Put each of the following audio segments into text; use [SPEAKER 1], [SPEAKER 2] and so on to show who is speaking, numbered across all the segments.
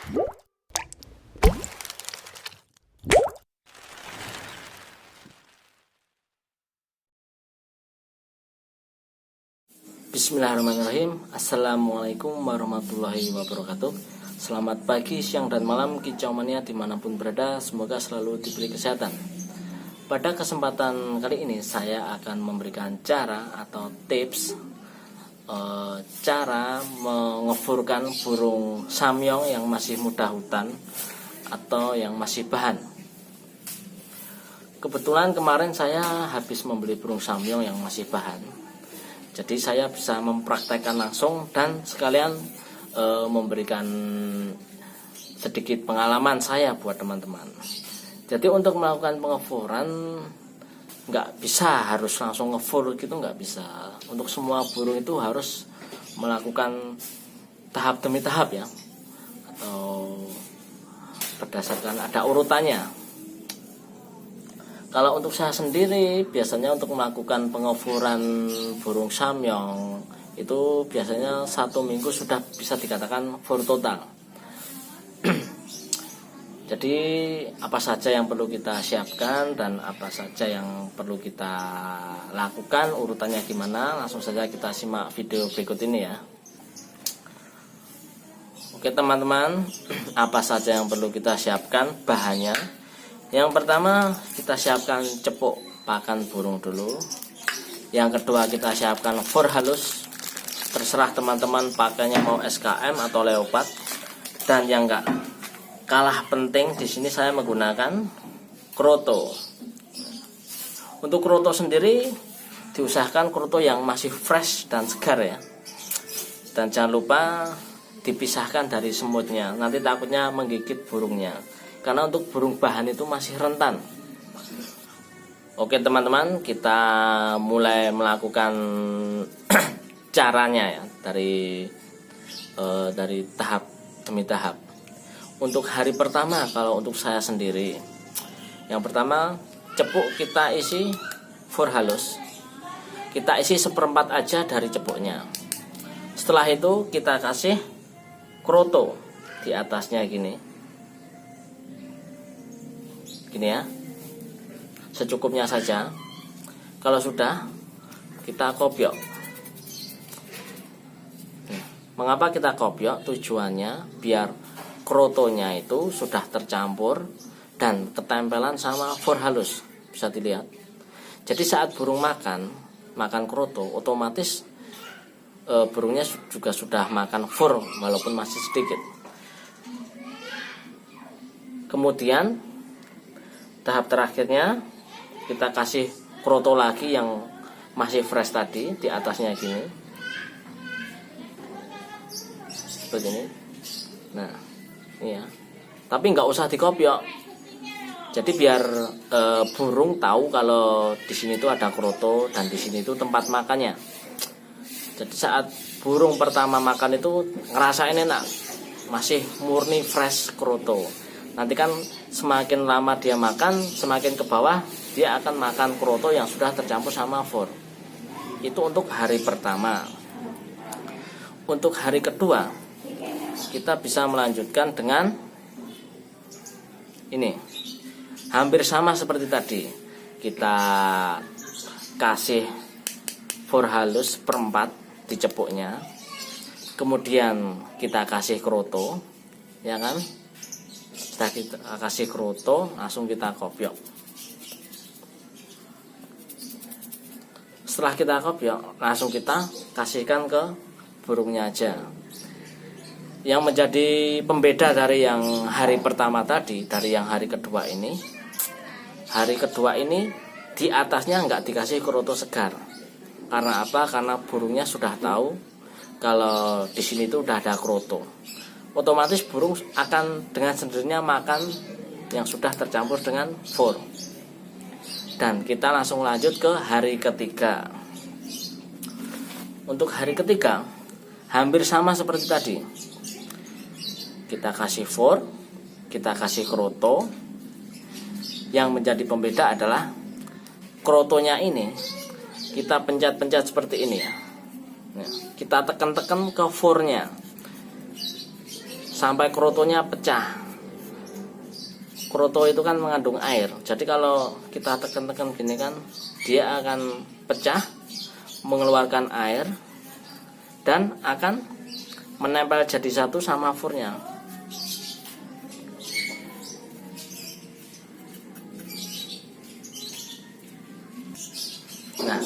[SPEAKER 1] Bismillahirrahmanirrahim. Assalamualaikum warahmatullahi wabarakatuh. Selamat pagi, siang, dan malam kicau mania dimanapun berada. Semoga selalu diberi kesehatan. Pada kesempatan kali ini saya akan memberikan cara atau tips cara mengefurkan burung samyong yang masih muda hutan atau yang masih bahan. Kebetulan kemarin saya habis membeli burung samyong yang masih bahan. Jadi saya bisa mempraktekkan langsung dan sekalian memberikan sedikit pengalaman saya buat teman-teman. Jadi untuk melakukan pengefuran nggak bisa harus langsung ngefur gitu, nggak bisa. Untuk semua burung itu harus melakukan tahap demi tahap ya, atau berdasarkan ada urutannya. Kalau untuk saya sendiri biasanya untuk melakukan pengefuran burung samyong itu biasanya 1 minggu sudah bisa dikatakan fur total. Jadi apa saja yang perlu kita siapkan dan apa saja yang perlu kita lakukan, urutannya gimana, langsung saja kita simak video berikut ini ya. Oke teman-teman, apa saja yang perlu kita siapkan bahannya. Yang pertama kita siapkan cepuk pakan burung dulu. Yang kedua kita siapkan fur halus. Terserah teman-teman pakainya mau SKM atau leopard. Dan yang enggak kalah penting di sini saya menggunakan kroto. Untuk kroto sendiri diusahakan kroto yang masih fresh dan segar ya. Dan jangan lupa dipisahkan dari semutnya. Nanti takutnya menggigit burungnya. Karena untuk burung bahan itu masih rentan. Oke teman-teman, kita mulai melakukan caranya ya dari tahap demi tahap. Untuk hari pertama kalau untuk saya sendiri, yang pertama cepuk kita isi fur halus. Kita isi 1/4 aja dari cepuknya. Setelah itu kita kasih kroto di atasnya gini ya, secukupnya saja. Kalau sudah kita kopiok. Mengapa kita kopiok? Tujuannya biar krotonya itu sudah tercampur dan ketempelan sama fur halus. Bisa dilihat. Jadi saat burung makan kroto, otomatis burungnya juga sudah makan fur walaupun masih sedikit. Kemudian tahap terakhirnya kita kasih kroto lagi yang masih fresh tadi di atasnya gini, seperti ini. Nah, ini ya. Tapi nggak usah dikopiok. Jadi biar burung tahu kalau di sini tuh ada kroto dan di sini tuh tempat makannya. Jadi saat burung pertama makan itu ngerasain enak, masih murni fresh kroto. Nanti kan semakin lama dia makan, semakin ke bawah dia akan makan kroto yang sudah tercampur sama fur. Itu untuk hari pertama. Untuk hari kedua kita bisa melanjutkan dengan ini. Hampir sama seperti tadi. Kita kasih fur halus 1/4 di cepuknya. Kemudian kita kasih kroto, ya kan? Setelah kita kasih kroto, langsung kita kopiok. Setelah kita kopiok, langsung kita kasihkan ke burungnya aja. Yang menjadi pembeda dari yang hari pertama tadi, dari yang hari kedua ini, hari kedua ini di atasnya nggak dikasih kroto segar. Karena apa? Karena burungnya sudah tahu kalau di sini tuh udah ada kroto. Otomatis burung akan dengan sendirinya makan yang sudah tercampur dengan fur. Dan kita langsung lanjut ke hari ketiga. Untuk hari ketiga hampir sama seperti tadi. Kita kasih fur, kita kasih kroto. Yang menjadi pembeda adalah krotonya ini kita pencet-pencet seperti ini ya. Nah, kita tekan-tekan ke furnya sampai krotonya pecah. Kroto itu kan mengandung air, jadi kalau kita tekan-tekan gini kan dia akan pecah, mengeluarkan air, dan akan menempel jadi satu sama furnya. Nah,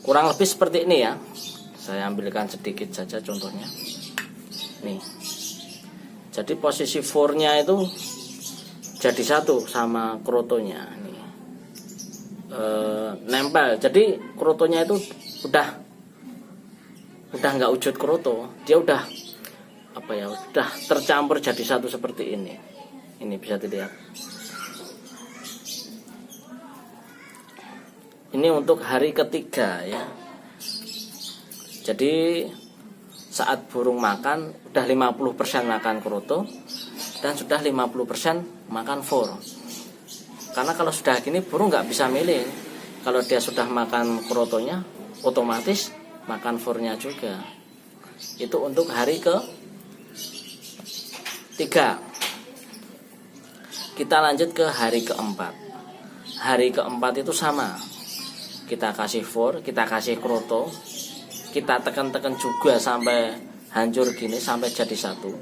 [SPEAKER 1] kurang lebih seperti ini ya. Saya ambilkan sedikit saja contohnya. Nih, jadi posisi furnya itu jadi satu sama krotonya nih, nempel. Jadi krotonya itu udah nggak wujud kroto, dia udah udah tercampur jadi satu seperti ini. Ini bisa dilihat. Ini untuk hari ketiga ya. Jadi saat burung makan udah 50% makan kroto dan sudah 50% makan fur. Karena kalau sudah gini burung nggak bisa milih. Kalau dia sudah makan krotonya, otomatis makan furnya juga. Itu untuk hari ke-3. Kita lanjut ke hari ke-4. Hari ke-4 itu sama. Kita kasih fur, kita kasih kroto, kita tekan-tekan juga sampai hancur gini, sampai jadi satu.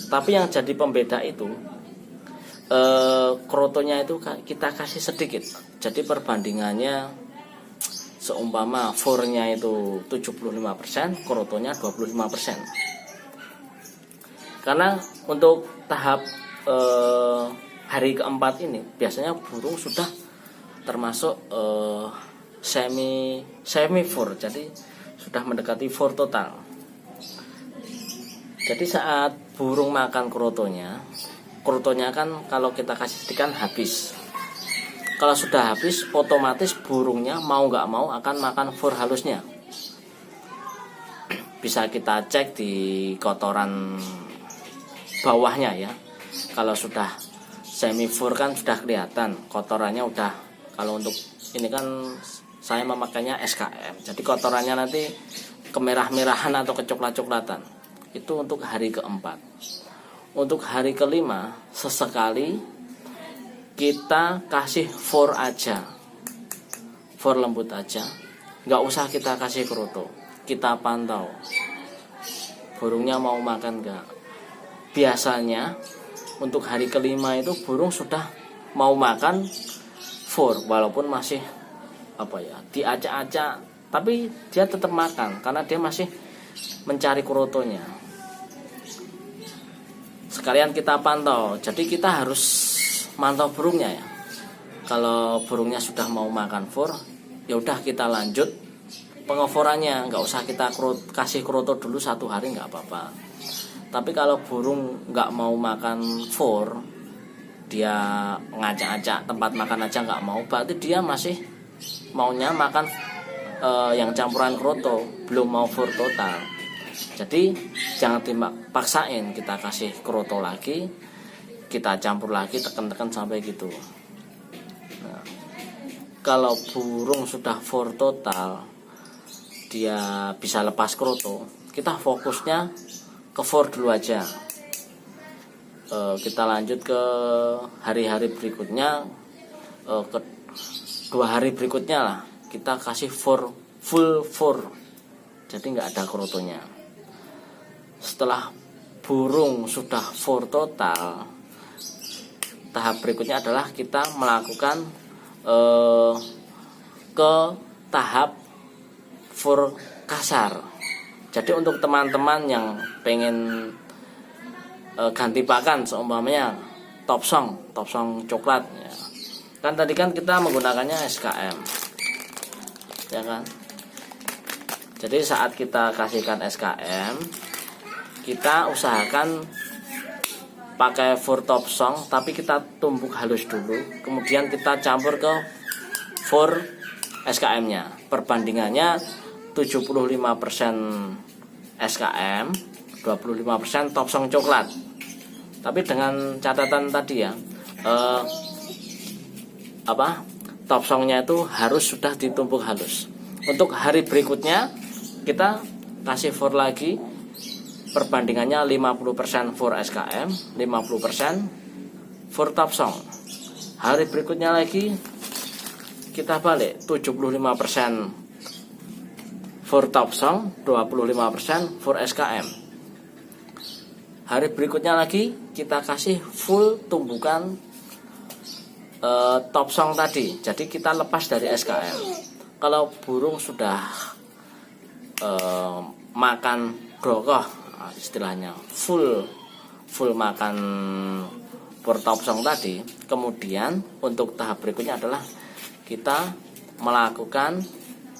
[SPEAKER 1] Tapi yang jadi pembeda itu krotonya itu kita kasih sedikit. Jadi perbandingannya seumpama furnya itu 75%, krotonya 25%. Karena untuk tahap hari ke-4 ini biasanya burung sudah termasuk semi fur, jadi sudah mendekati fur total. Jadi saat burung makan krotonya kan kalau kita kasih sedikit habis. Kalau sudah habis, otomatis burungnya mau nggak mau akan makan fur halusnya. Bisa kita cek di kotoran bawahnya ya. Kalau sudah semi fur kan sudah kelihatan kotorannya udah. Kalau untuk ini kan saya memakainya SKM. Jadi kotorannya nanti kemerah-merahan atau kecoklat-coklatan. Itu untuk hari ke-4. Untuk hari ke-5 sesekali kita kasih fur aja, fur lembut aja, nggak usah kita kasih kroto. Kita pantau burungnya mau makan nggak. Biasanya untuk hari ke-5 itu burung sudah mau makan fur, walaupun masih diacak-acak, tapi dia tetap makan karena dia masih mencari krotonya. Sekalian kita pantau, jadi kita harus mantau burungnya ya. Kalau burungnya sudah mau makan fur, ya udah kita lanjut pengoforannya, nggak usah kita kasih kroto dulu 1 hari, nggak apa-apa. Tapi kalau burung nggak mau makan fur, dia ngacak-acak tempat makan aja nggak mau, berarti dia masih maunya makan yang campuran kroto, belum mau fur total. Jadi jangan dipaksain, kita kasih kroto lagi, kita campur lagi, tekan-tekan sampai gitu. Nah, kalau burung sudah fur total, dia bisa lepas kroto, kita fokusnya ke fur dulu aja. Kita lanjut ke hari-hari berikutnya, ke 2 hari berikutnya lah, kita kasih full fur, jadi nggak ada krotonya. Setelah burung sudah fur total, tahap berikutnya adalah kita melakukan ke tahap fur kasar. Jadi untuk teman-teman yang pengen ganti pakan, seumpamanya top song coklat ya. Kan tadi kan kita menggunakannya SKM, ya kan. Jadi saat kita kasihkan SKM, kita usahakan pakai fur top song, tapi kita tumbuk halus dulu, kemudian kita campur ke fur SKM-nya. Perbandingannya 75% SKM, 25% top song coklat. Tapi dengan catatan tadi ya, top songnya itu harus sudah ditumbuk halus. Untuk hari berikutnya kita kasih fur lagi perbandingannya 50% for SKM, 50% for top song. Hari berikutnya lagi kita balik 75% for top song, 25% for SKM. Hari berikutnya lagi kita kasih full tumbukan top song tadi. Jadi kita lepas dari SKM. Kalau burung sudah makan grogoh, istilahnya full makan for top song tadi, kemudian untuk tahap berikutnya adalah kita melakukan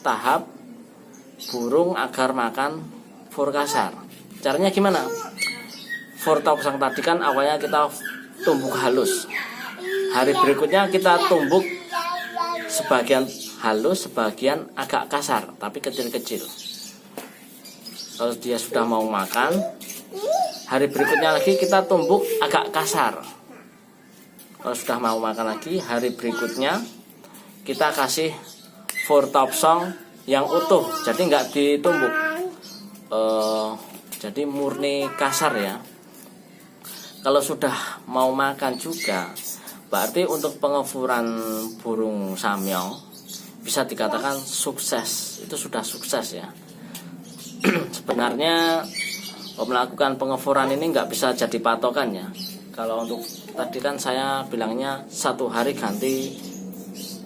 [SPEAKER 1] tahap burung agar makan for kasar. Caranya gimana? For top song tadi kan awalnya kita tumbuk halus. Hari berikutnya kita tumbuk sebagian halus, sebagian agak kasar, tapi kecil-kecil. Kalau dia sudah mau makan, hari berikutnya lagi kita tumbuk agak kasar. Kalau sudah mau makan lagi, hari berikutnya kita kasih for top song yang utuh, jadi nggak ditumbuk, jadi murni kasar ya. Kalau sudah mau makan juga, berarti untuk pengefuran burung samyong bisa dikatakan sukses. Itu sudah sukses ya. Sebenarnya melakukan pengefuran ini nggak bisa jadi patokan ya. Kalau untuk tadi kan saya bilangnya 1 hari ganti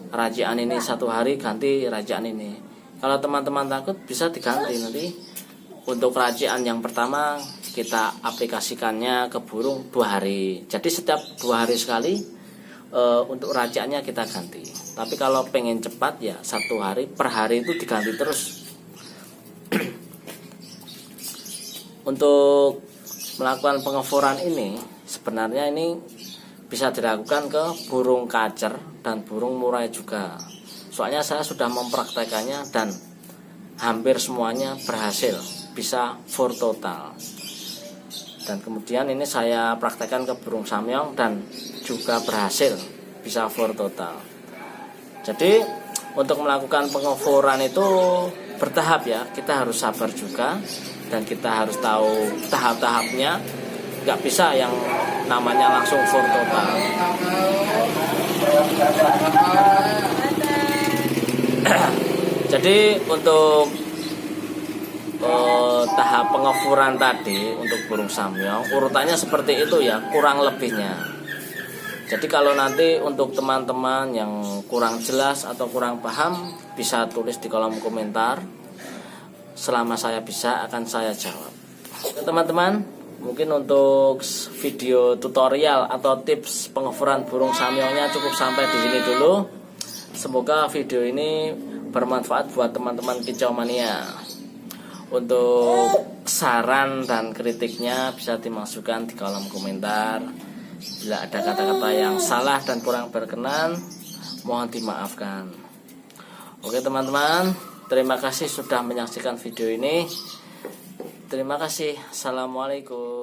[SPEAKER 1] racian ini, 1 hari ganti racian ini. Kalau teman-teman takut bisa diganti nanti. Untuk racian yang pertama kita aplikasikannya ke burung 2 hari. Jadi setiap 2 hari sekali untuk raciannya kita ganti. Tapi kalau pengen cepat ya 1 hari per hari itu diganti terus. Untuk melakukan pengeforan ini sebenarnya ini bisa dilakukan ke burung kacer dan burung murai juga. Soalnya saya sudah mempraktekannya dan hampir semuanya berhasil, bisa for total. Dan kemudian ini saya praktekkan ke burung samyong dan juga berhasil, bisa for total. Jadi untuk melakukan pengeforan itu bertahap ya, kita harus sabar juga dan kita harus tahu tahap-tahapnya. Nggak bisa yang namanya langsung for total. Jadi untuk tahap pengefuran tadi untuk burung samyong urutannya seperti itu ya, kurang lebihnya. Jadi kalau nanti untuk teman-teman yang kurang jelas atau kurang paham bisa tulis di kolom komentar. Selama saya bisa akan saya jawab. Teman-teman, mungkin untuk video tutorial atau tips pengefuran burung samyongnya cukup sampai di sini dulu. Semoga video ini bermanfaat buat teman-teman kicau mania. Untuk saran dan kritiknya bisa dimasukkan di kolom komentar. Bila ada kata-kata yang salah dan kurang berkenan, mohon dimaafkan. Oke teman-teman, terima kasih sudah menyaksikan video ini. Terima kasih. Assalamualaikum.